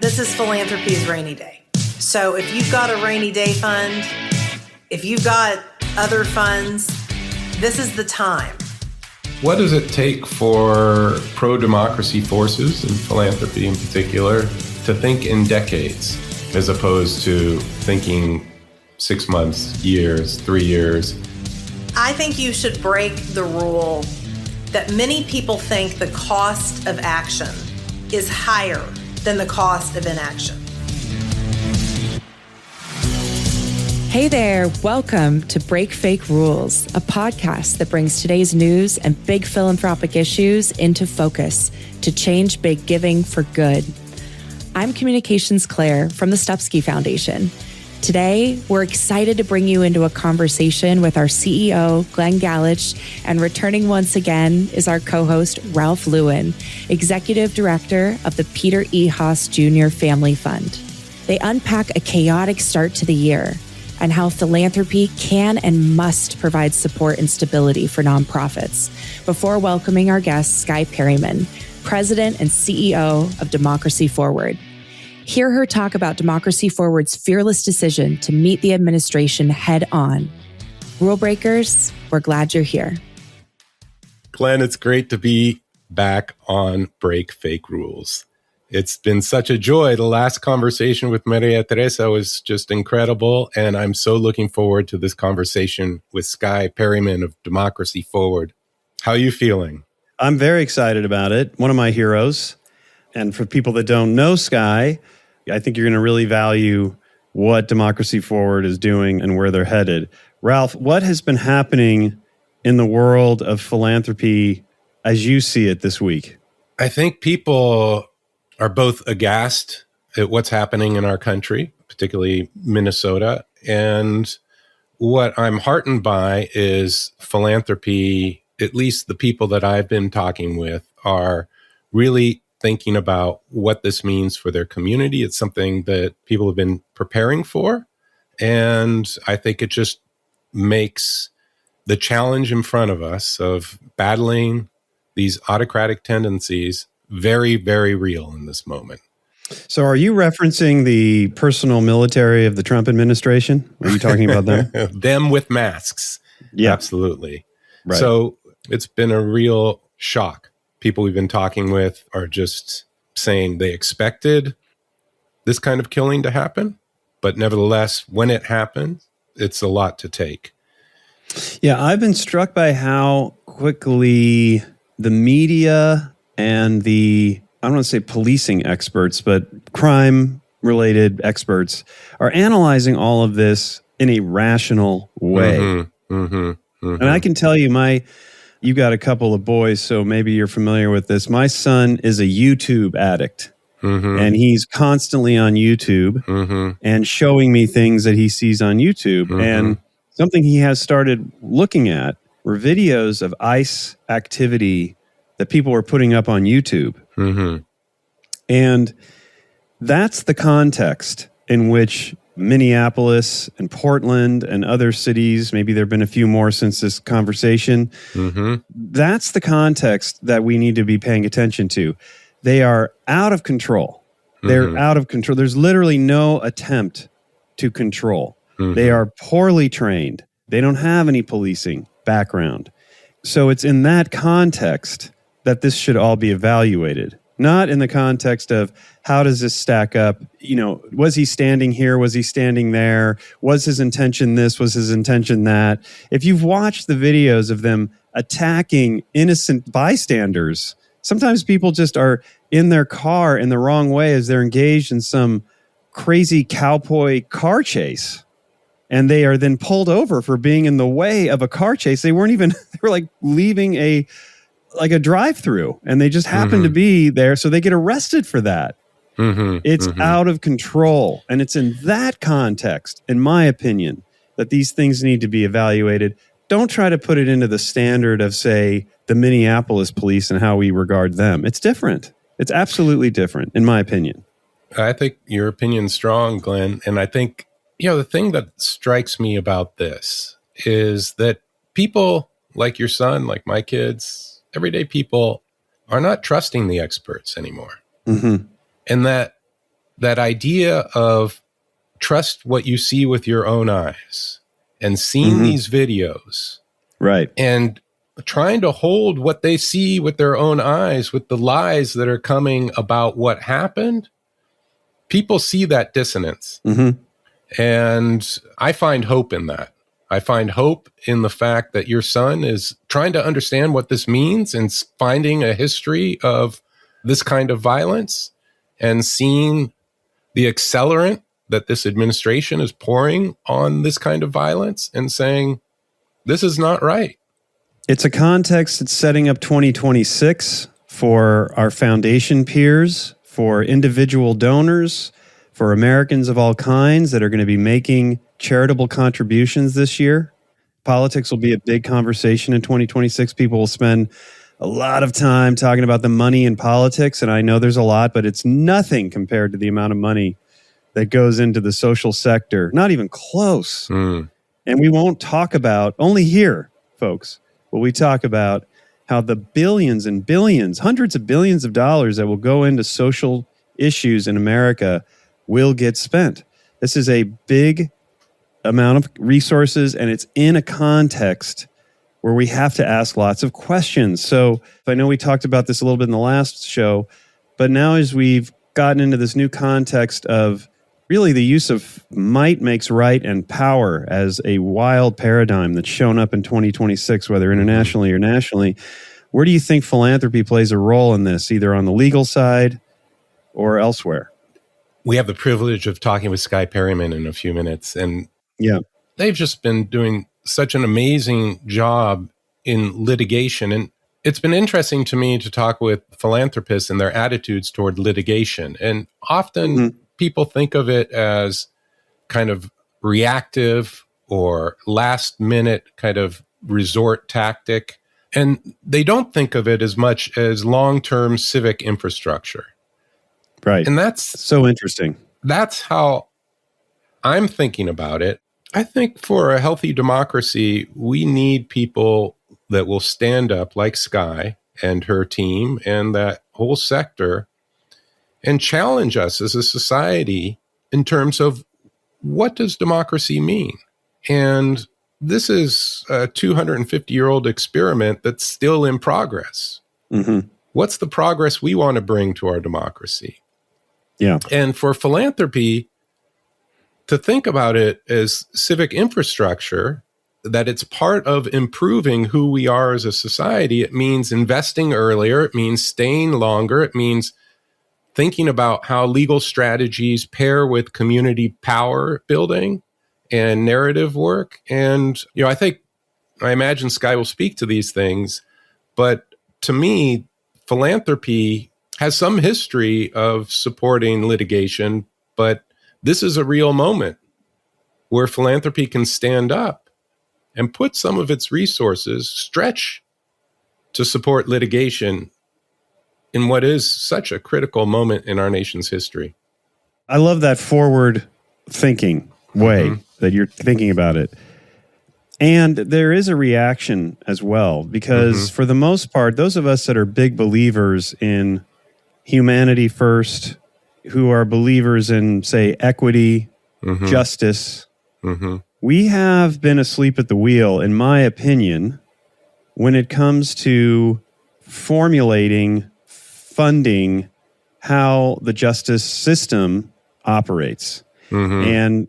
This is philanthropy's rainy day. So if you've got a rainy day fund, if you've got other funds, this is the time. What does it take for pro-democracy forces, and philanthropy in particular, to think in decades as opposed to thinking 6 months, years, 3 years? I think you should break the rule that many people think the cost of action is higher than the cost of inaction. Hey there, welcome to Break Fake Rules, a podcast that brings today's news and big philanthropic issues into focus to change big giving for good. I'm Communications Claire from the Stupski Foundation. Today, we're excited to bring you into a conversation with our CEO, Glen Gallich, and returning once again is our co-host, Ralph Lewin, Executive Director of the Peter E. Haas Jr. Family Fund. They unpack a chaotic start to the year and how philanthropy can and must provide support and stability for nonprofits before welcoming our guest, Skye Perryman, President and CEO of Democracy Forward. Hear her talk about Democracy Forward's fearless decision to meet the administration head on. Rule breakers, we're glad you're here. Glen, it's great to be back on Break Fake Rules. It's been such a joy. The last conversation with Maria Teresa was just incredible, and I'm so looking forward to this conversation with Skye Perryman of Democracy Forward. How are you feeling? I'm very excited about it. One of my heroes. And for people that don't know Skye, I think you're going to really value what Democracy Forward is doing and where they're headed. Ralph, what has been happening in the world of philanthropy as you see it this week? I think people are both aghast at what's happening in our country, particularly Minnesota. And what I'm heartened by is philanthropy, at least the people that I've been talking with, are really thinking about what this means for their community. It's something that people have been preparing for. And I think it just makes the challenge in front of us of battling these autocratic tendencies very, very real in this moment. So are you referencing the personal military of the Trump administration? Are you talking about them? Them with masks. Yeah. Absolutely. Right. So it's been a real shock. People we've been talking with are just saying they expected this kind of killing to happen, but nevertheless, when it happens, it's a lot to take. Yeah, I've been struck by how quickly the media and I don't want to say policing experts, but crime-related experts are analyzing all of this in a rational way. Mm-hmm, mm-hmm, mm-hmm. And I can tell you, you've got a couple of boys, so maybe you're familiar with this. My son is a YouTube addict, and he's constantly on YouTube and showing me things that he sees on YouTube. And something he has started looking at were videos of ICE activity that people were putting up on YouTube. And that's the context in which Minneapolis and Portland and other cities, maybe there have been a few more since this conversation. That's the context that we need to be paying attention to. They are out of control. They're out of control. There's literally no attempt to control. They are poorly trained. They don't have any policing background. So it's in that context that this should all be evaluated. Not in the context of how does this stack up? You know, was he standing here? Was he standing there? Was his intention this? Was his intention that? If you've watched the videos of them attacking innocent bystanders, sometimes people just are in their car in the wrong way as they're engaged in some crazy cowboy car chase. And they are then pulled over for being in the way of a car chase. They weren't even, they were like leaving a drive-through, and they just happen to be there, so they get arrested for that. It's out of control, and it's in that context, in my opinion, that these things need to be evaluated. Don't try to put it into the standard of, say, the Minneapolis police and how we regard them. It's different. It's absolutely different, in my opinion. I think your opinion's strong, Glen, and I think, the thing that strikes me about this is that people like your son, like my kids, everyday people are not trusting the experts anymore. And that that idea of trust what you see with your own eyes and seeing these videos. Right. And trying to hold what they see with their own eyes with the lies that are coming about what happened. People see that dissonance. And I find hope in that. I find hope in the fact that your son is trying to understand what this means and finding a history of this kind of violence and seeing the accelerant that this administration is pouring on this kind of violence and saying, this is not right. It's a context that's setting up 2026 for our foundation peers, for individual donors, for Americans of all kinds that are going to be making charitable contributions this year. Politics will be a big conversation in 2026. People will spend a lot of time talking about the money in politics, and I know there's a lot, but it's nothing compared to the amount of money that goes into the social sector. Not even close. And we won't talk about, only here, folks, will we talk about how the billions and billions, hundreds of billions of dollars that will go into social issues in America will get spent. This is a big amount of resources, and it's in a context where we have to ask lots of questions. So I know we talked about this a little bit in the last show, but now as we've gotten into this new context of really the use of might makes right and power as a wild paradigm that's shown up in 2026, whether internationally or nationally, where do you think philanthropy plays a role in this, either on the legal side or elsewhere? We have the privilege of talking with Skye Perryman in a few minutes, and they've just been doing such an amazing job in litigation. And it's been interesting to me to talk with philanthropists and their attitudes toward litigation. And often people think of it as kind of reactive or last minute kind of resort tactic. And they don't think of it as much as long-term civic infrastructure. Right. And that's so interesting. That's how I'm thinking about it. I think for a healthy democracy, we need people that will stand up like Skye and her team and that whole sector and challenge us as a society in terms of what does democracy mean? And this is a 250-year-old experiment that's still in progress. What's the progress we want to bring to our democracy? And for philanthropy, to think about it as civic infrastructure, that it's part of improving who we are as a society. It means investing earlier. It means staying longer. It means thinking about how legal strategies pair with community power building and narrative work. And, I imagine Skye will speak to these things, but to me, philanthropy has some history of supporting litigation, but this is a real moment where philanthropy can stand up and put some of its resources, stretch to support litigation in what is such a critical moment in our nation's history. I love that forward thinking way that you're thinking about it. And there is a reaction as well, because for the most part, those of us that are big believers in humanity first, who are believers in, say, equity, justice, we have been asleep at the wheel, in my opinion, when it comes to formulating, funding how the justice system operates. And,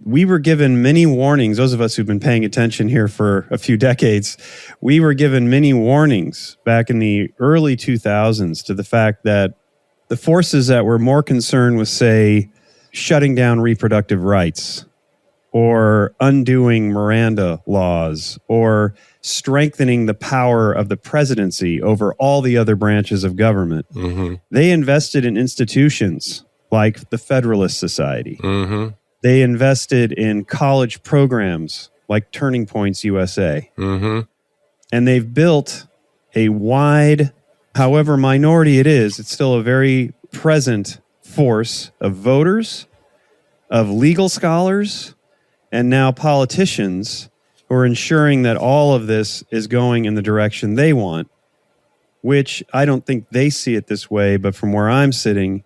we were given many warnings, those of us who've been paying attention here for a few decades, we were given many warnings back in the early 2000s to the fact that the forces that were more concerned with, say, shutting down reproductive rights or undoing Miranda laws or strengthening the power of the presidency over all the other branches of government, they invested in institutions like the Federalist Society. They invested in college programs like Turning Points USA. And they've built a wide, however minority it is, it's still a very present force of voters, of legal scholars, and now politicians who are ensuring that all of this is going in the direction they want, which I don't think they see it this way, but from where I'm sitting,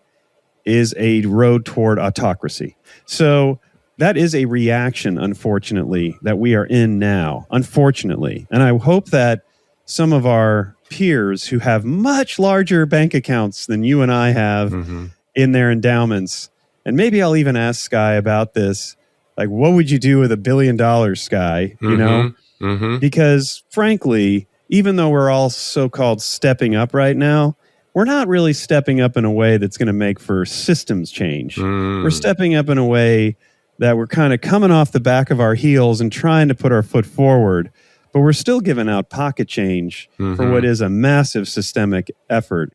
is a road toward autocracy. So that is a reaction, unfortunately, that we are in now, unfortunately. And I hope that some of our peers who have much larger bank accounts than you and I have in their endowments, and maybe I'll even ask Skye about this, like, what would you do with $1 billion, Skye? You know? Because frankly, even though we're all so-called stepping up right now, we're not really stepping up in a way that's going to make for systems change. We're stepping up in a way that we're kind of coming off the back of our heels and trying to put our foot forward, but we're still giving out pocket change for what is a massive systemic effort.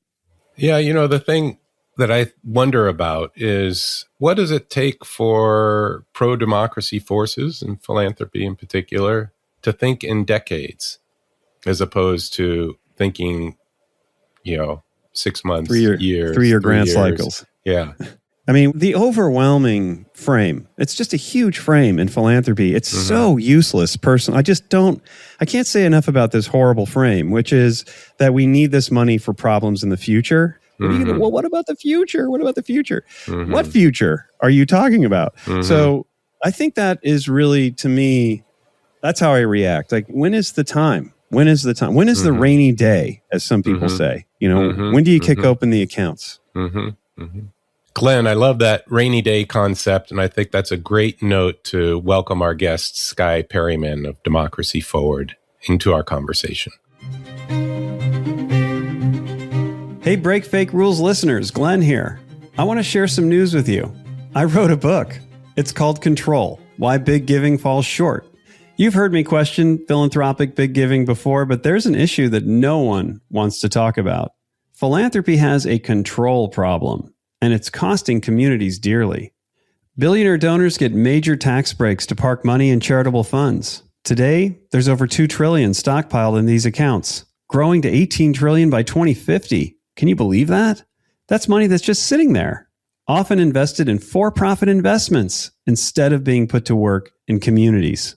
Yeah, you know, the thing that I wonder about is, what does it take for pro-democracy forces and philanthropy in particular to think in decades as opposed to thinking, 6 months, years, 3-year grant cycles. Yeah. I mean, the overwhelming frame, it's just a huge frame in philanthropy. It's so useless, personally. I can't say enough about this horrible frame, which is that we need this money for problems in the future. Well, what about the future? What about the future? What future are you talking about? So I think that is really, to me, that's how I react. Like, when is the time? When is the time? When is the rainy day, as some people say? When do you kick open the accounts? Glenn, I love that rainy day concept, and I think that's a great note to welcome our guest, Skye Perryman of Democracy Forward, into our conversation. Hey, Break Fake Rules listeners, Glenn here. I want to share some news with you. I wrote a book. It's called Control: Why Big Giving Falls Short. You've heard me question philanthropic big giving before, but there's an issue that no one wants to talk about. Philanthropy has a control problem, and it's costing communities dearly. Billionaire donors get major tax breaks to park money in charitable funds. Today, there's over $2 trillion stockpiled in these accounts, growing to $18 trillion by 2050. Can you believe that? That's money that's just sitting there, often invested in for-profit investments instead of being put to work in communities.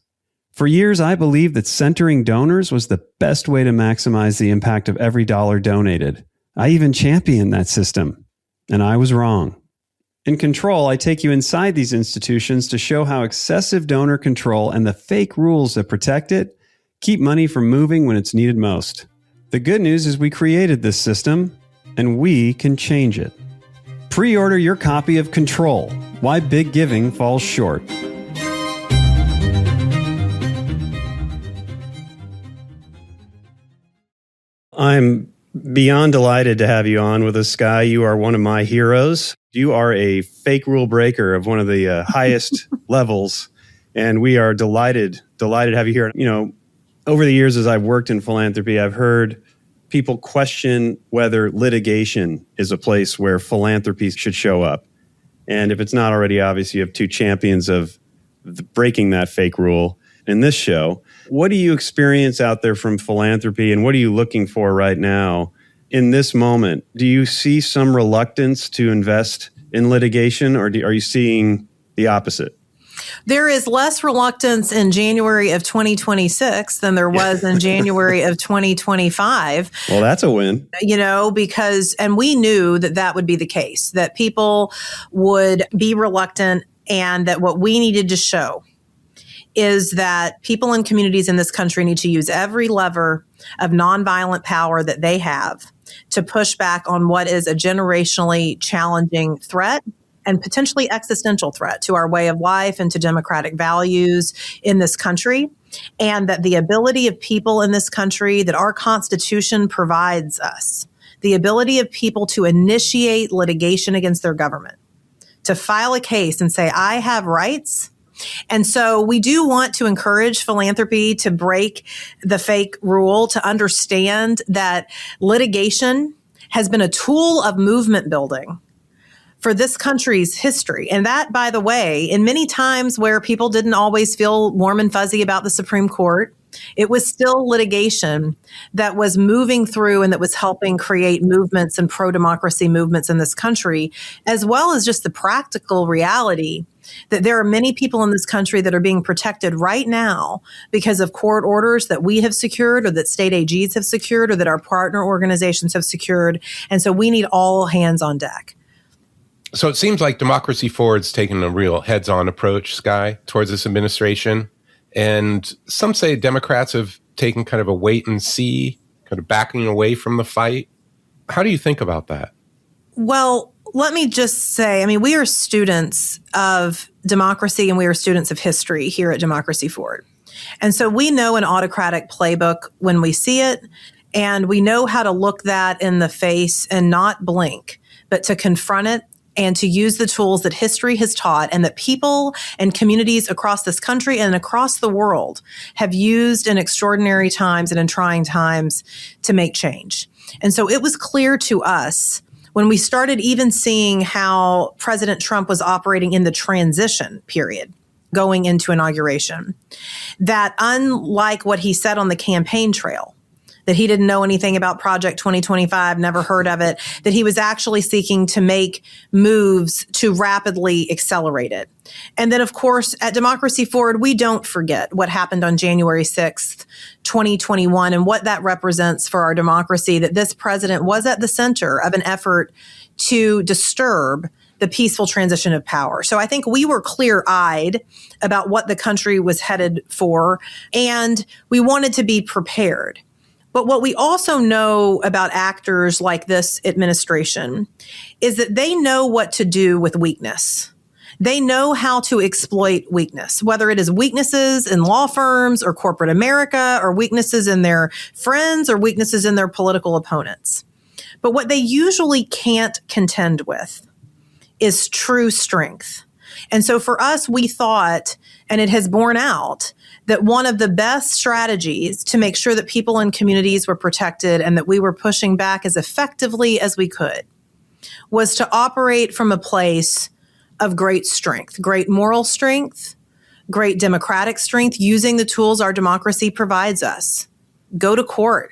For years, I believed that centering donors was the best way to maximize the impact of every dollar donated. I even championed that system, and I was wrong. In Control, I take you inside these institutions to show how excessive donor control and the fake rules that protect it keep money from moving when it's needed most. The good news is we created this system, and we can change it. Pre-order your copy of Control: Why Big Giving Falls Short. I'm beyond delighted to have you on with us, Skye. You are one of my heroes. You are a fake rule breaker of one of the highest levels, and we are delighted to have you here. Over the years as I've worked in philanthropy, I've heard people question whether litigation is a place where philanthropy should show up. And if it's not already obvious, you have two champions of breaking that fake rule in this show. What do you experience out there from philanthropy, and what are you looking for right now in this moment? Do you see some reluctance to invest in litigation, or are you seeing the opposite? There is less reluctance in January of 2026 than there was in January of 2025. Well, that's a win. Because we knew that would be the case, that people would be reluctant, and that what we needed to show is that people in communities in this country need to use every lever of nonviolent power that they have to push back on what is a generationally challenging threat and potentially existential threat to our way of life and to democratic values in this country. And that the ability of people in this country, that our Constitution provides us, the ability of people to initiate litigation against their government, to file a case and say, I have rights. And so we do want to encourage philanthropy to break the fake rule, to understand that litigation has been a tool of movement building for this country's history. And that, by the way, in many times where people didn't always feel warm and fuzzy about the Supreme Court, it was still litigation that was moving through and that was helping create movements and pro-democracy movements in this country, as well as just the practical reality that there are many people in this country that are being protected right now because of court orders that we have secured, or that state AGs have secured, or that our partner organizations have secured. And so we need all hands on deck. So it seems like Democracy Forward's taken a real heads-on approach, Skye, towards this administration. And some say Democrats have taken kind of a wait and see, kind of backing away from the fight. How do you think about that? Well, let me just say, we are students of democracy and we are students of history here at Democracy Forward. And so we know an autocratic playbook when we see it, and we know how to look that in the face and not blink, but to confront it and to use the tools that history has taught and that people and communities across this country and across the world have used in extraordinary times and in trying times to make change. And so it was clear to us when we started even seeing how President Trump was operating in the transition period going into inauguration, that unlike what he said on the campaign trail, that he didn't know anything about Project 2025, never heard of it, that he was actually seeking to make moves to rapidly accelerate it. And then, of course, at Democracy Forward, we don't forget what happened on January 6th, 2021, and what that represents for our democracy, that this president was at the center of an effort to disturb the peaceful transition of power. So I think we were clear-eyed about what the country was headed for, and we wanted to be prepared. But what we also know about actors like this administration is that they know what to do with weakness. They know how to exploit weakness, whether it is weaknesses in law firms or corporate America, or weaknesses in their friends, or weaknesses in their political opponents. But what they usually can't contend with is true strength. And so for us, we thought, and it has borne out, that one of the best strategies to make sure that people and communities were protected and that we were pushing back as effectively as we could was to operate from a place of great strength, great moral strength, great democratic strength, using the tools our democracy provides us. Go to court,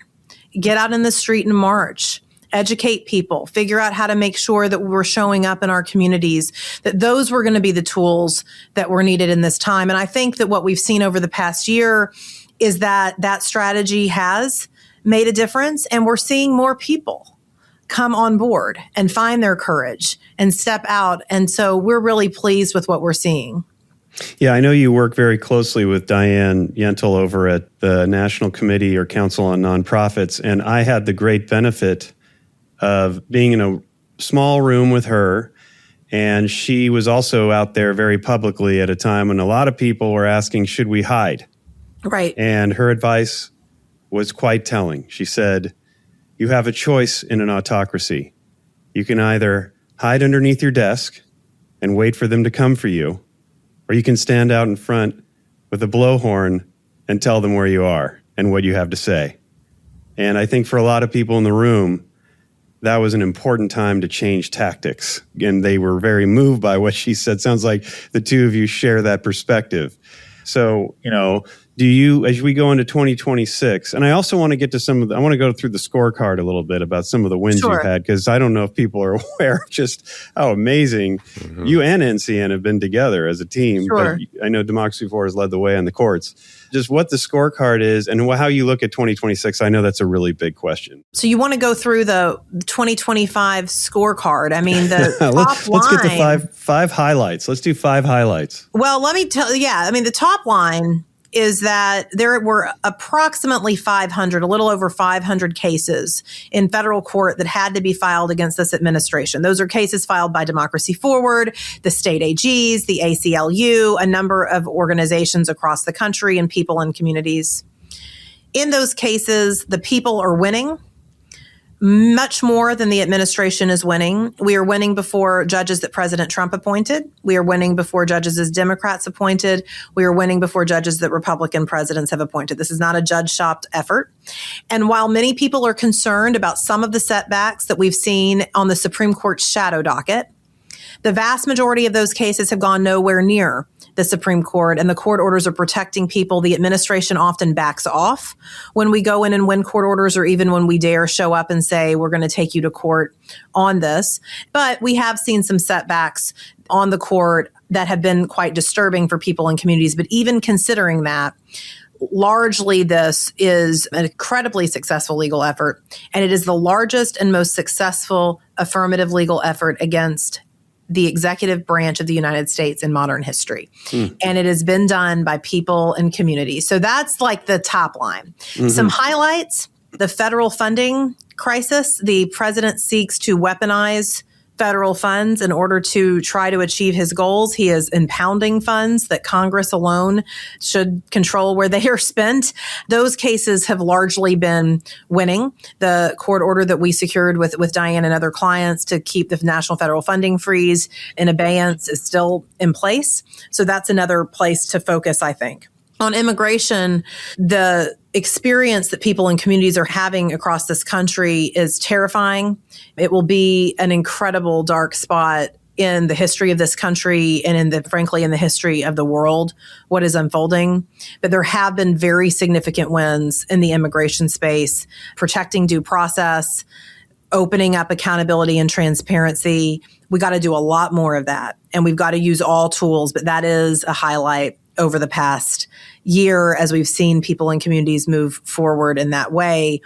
get out in the street and march, educate people, figure out how to make sure that we're showing up in our communities, that those were going to be the tools that were needed in this time. And I think that what we've seen over the past year is that that strategy has made a difference, and we're seeing more people come on board and find their courage and step out. And so we're really pleased with what we're seeing. Yeah, I know you work very closely with Diane Yentl over at the National Committee or Council on Nonprofits, and I had the great benefit of being in a small room with her. And she was also out there very publicly at a time when a lot of people were asking, should we hide? Right. And her advice was quite telling. She said, you have a choice in an autocracy. You can either hide underneath your desk and wait for them to come for you, or you can stand out in front with a blowhorn and tell them where you are and what you have to say. And I think for a lot of people in the room, that was an important time to change tactics. And they were very moved by what she said. Sounds like the two of you share that perspective. So, do you, as we go into 2026, and I also want to get to I want to go through the scorecard a little bit about some of the wins you've had, because I don't know if people are aware of just how amazing you and NCN have been together as a team. Sure. But I know Democracy Forward has led the way on the courts. Just what the scorecard is and how you look at 2026. I know that's a really big question. So you want to go through the 2025 scorecard. The top line. Let's get to five highlights. Let's do 5 highlights. Well, let me tell you, the top line is that there were approximately 500, a little over 500 cases in federal court that had to be filed against this administration. Those are cases filed by Democracy Forward, the state AGs, the ACLU, a number of organizations across the country, and people and communities. In those cases, the people are winning much more than the administration is winning. We are winning before judges that President Trump appointed. We are winning before judges as Democrats appointed. We are winning before judges that Republican presidents have appointed. This is not a judge-shopped effort. And while many people are concerned about some of the setbacks that we've seen on the Supreme Court's shadow docket, the vast majority of those cases have gone nowhere near the Supreme Court, and the court orders are protecting people. The administration often backs off when we go in and win court orders, or even when we dare show up and say, we're going to take you to court on this. But we have seen some setbacks on the court that have been quite disturbing for people and communities. But even considering that, largely this is an incredibly successful legal effort, and it is the largest and most successful affirmative legal effort against the executive branch of the United States in modern history. And it has been done by people and communities. So that's like the top line. Some highlights: the federal funding crisis. The president seeks to weaponize federal funds in order to try to achieve his goals. He is impounding funds that Congress alone should control where they are spent. Those cases have largely been winning. The court order that we secured with Diane and other clients to keep the national federal funding freeze in abeyance is still in place. So that's another place to focus, I think. On immigration, the experience that people and communities are having across this country is terrifying. It will be an incredible dark spot in the history of this country and frankly, in the history of the world, what is unfolding. But there have been very significant wins in the immigration space, protecting due process, opening up accountability and transparency. We got to do a lot more of that. And we've got to use all tools, but that is a highlight over the past year as we've seen people and communities move forward in that way.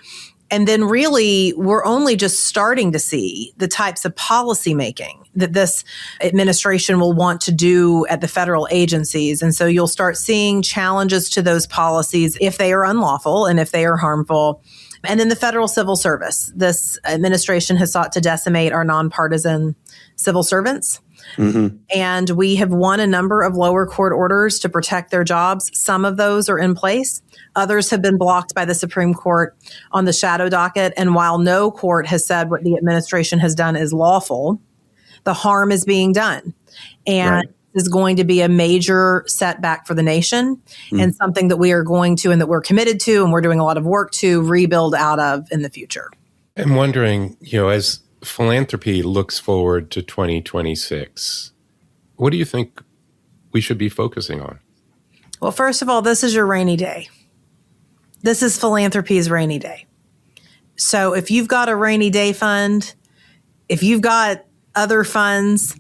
And then really, we're only just starting to see the types of policy making that this administration will want to do at the federal agencies. And so you'll start seeing challenges to those policies if they are unlawful and if they are harmful. And then the federal civil service. This administration has sought to decimate our nonpartisan civil servants. And we have won a number of lower court orders to protect their jobs. Some of those are in place. Others have been blocked by the Supreme Court on the shadow docket. And while no court has said what the administration has done is lawful, the harm is being done. And is going to be a major setback for the nation and something that we are going to and that we're committed to and we're doing a lot of work to rebuild out of in the future. I'm wondering, as philanthropy looks forward to 2026, what do you think we should be focusing on? Well, first of all, this is your rainy day. This is philanthropy's rainy day. So if you've got a rainy day fund, if you've got other funds,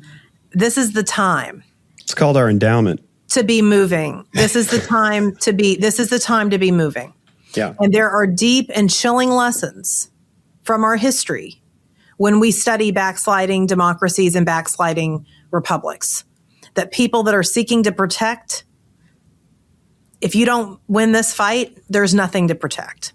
this is the time. It's called our endowment. To be moving. This is the time to be moving. Yeah. And there are deep and chilling lessons from our history when we study backsliding democracies and backsliding republics, that people that are seeking to protect, if you don't win this fight, there's nothing to protect.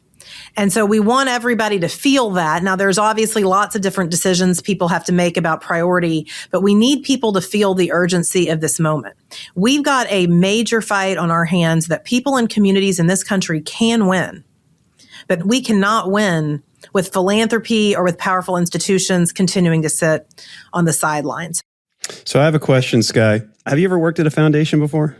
And so we want everybody to feel that. Now, there's obviously lots of different decisions people have to make about priority, but we need people to feel the urgency of this moment. We've got a major fight on our hands that people and communities in this country can win, but we cannot win with philanthropy or with powerful institutions continuing to sit on the sidelines. So I have a question, Skye. Have you ever worked at a foundation before?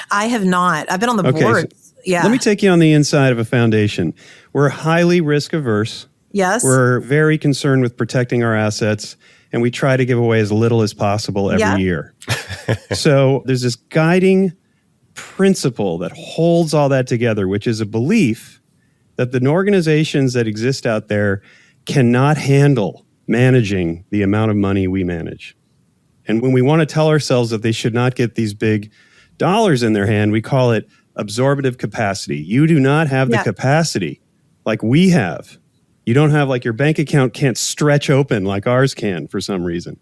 I have not. I've been on the board. Yeah. Let me take you on the inside of a foundation. We're highly risk averse. Yes. We're very concerned with protecting our assets, and we try to give away as little as possible every year. So there's this guiding principle that holds all that together, which is a belief that the organizations that exist out there cannot handle managing the amount of money we manage. And when we want to tell ourselves that they should not get these big dollars in their hand, we call it absorptive capacity. You do not have the capacity like we have. You don't have, like, your bank account can't stretch open like ours can for some reason.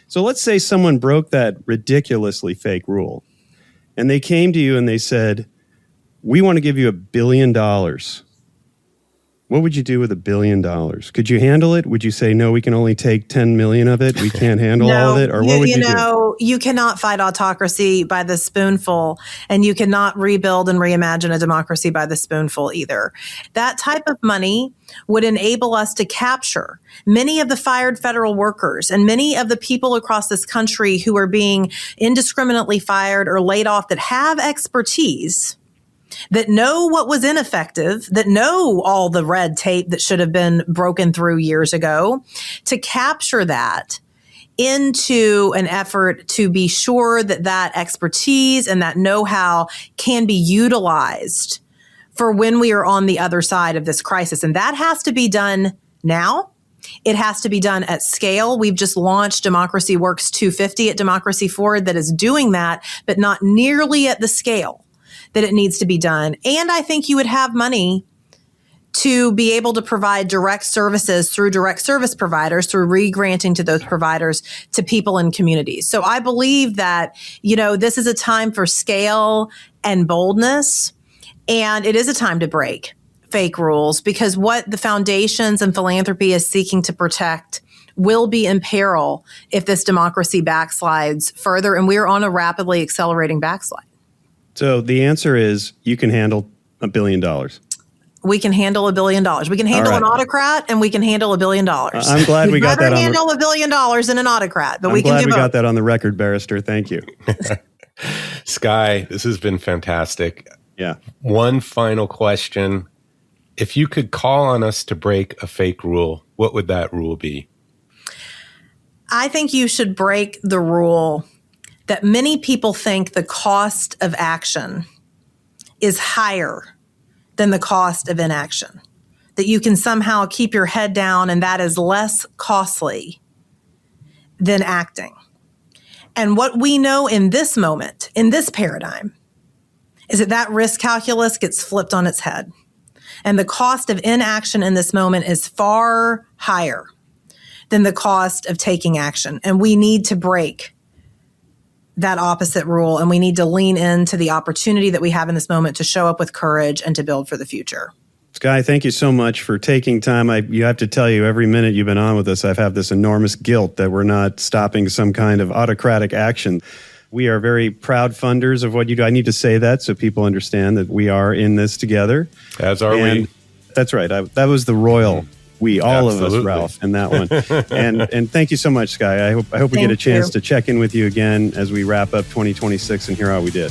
So let's say someone broke that ridiculously fake rule and they came to you and they said, we want to give you $1 billion. What would you do with $1 billion? Could you handle it? Would you say, no, we can only take 10 million of it? We can't handle all of it? Or what would you do? You cannot fight autocracy by the spoonful, and you cannot rebuild and reimagine a democracy by the spoonful either. That type of money would enable us to capture many of the fired federal workers and many of the people across this country who are being indiscriminately fired or laid off that have expertise, that know what was ineffective, that know all the red tape that should have been broken through years ago, to capture that into an effort to be sure that that expertise and that know-how can be utilized for when we are on the other side of this crisis. And that has to be done now. It has to be done at scale. We've just launched Democracy Works 250 at Democracy Forward that is doing that, but not nearly at the scale that it needs to be done. And I think you would have money to be able to provide direct services through direct service providers, through re-granting to those providers to people in communities. So I believe that, this is a time for scale and boldness, and it is a time to break fake rules, because what the foundations and philanthropy is seeking to protect will be in peril if this democracy backslides further, and we're on a rapidly accelerating backslide. So the answer is you can handle $1 billion. We can handle $1 billion. We can handle an autocrat, and we can handle $1 billion. I'm glad we got that on. Handle $1 billion in an autocrat, but we can do both. I'm glad we got that on the record, Barrister. Thank you, Skye. This has been fantastic. Yeah. One final question: if you could call on us to break a fake rule, what would that rule be? I think you should break the rule that many people think the cost of action is higher than the cost of inaction, that you can somehow keep your head down and that is less costly than acting. And what we know in this moment, in this paradigm, is that risk calculus gets flipped on its head. And the cost of inaction in this moment is far higher than the cost of taking action. And we need to break that opposite rule, and we need to lean into the opportunity that we have in this moment to show up with courage and to build for the future. Skye, thank you so much for taking time. You have to tell you, every minute you've been on with us, I've had this enormous guilt that we're not stopping some kind of autocratic action. We are very proud funders of what you do. I need to say that so people understand that we are in this together. As are we. That's right. That was the royal we, all Absolutely. of us, Ralph, in that one. and thank you so much, Skye. I hope we get a chance to check in with you again as we wrap up 2026 and hear how we did.